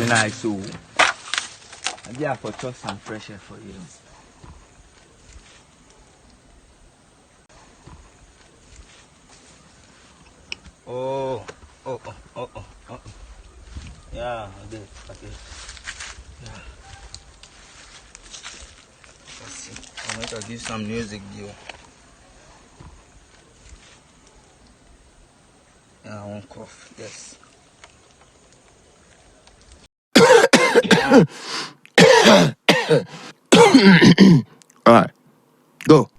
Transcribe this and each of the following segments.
nice, so I have to touch some fresh air for you. Oh. Yeah, okay. Yeah. Let's see. I'm going to give some music here. Yeah, I won't cough. Yes. All right, go.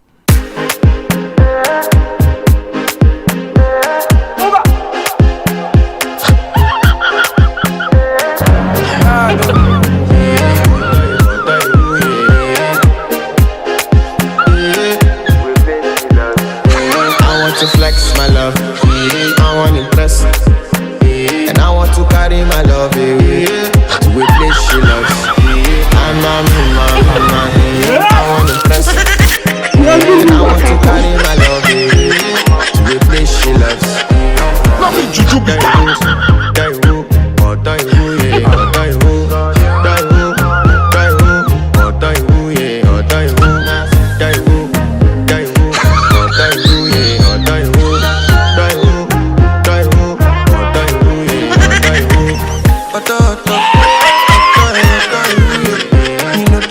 I want to flex my love, I want to impress, and I want to carry my love away to a place she loves. I want to impress, and I want to carry my love away to a place she loves.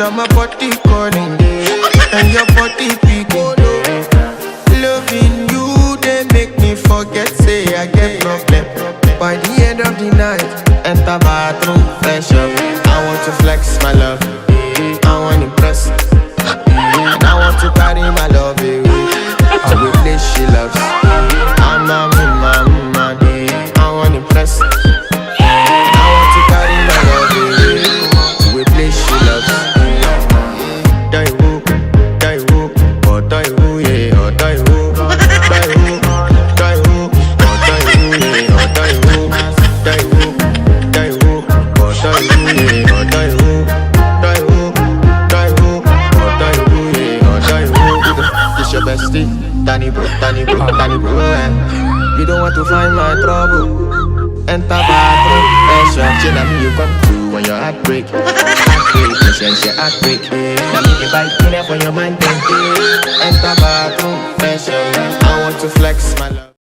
My body calling and your body picking. Loving you, they make me forget, say I get problem. By the end of the night, enter bathroom, fresh up. I want to flex my love, I want to impress, and I want to carry my love away to a place she loves. I'm a man, I want to impress, and I want to carry my love away to a place she loves. Danny bro, you don't want to find my trouble. Enter bathroom, pressure. Chill me you come to when your heart break. Patience, your heart break. Now me the bike in there for your mind. Enter bathroom, pressure. I want to flex my love.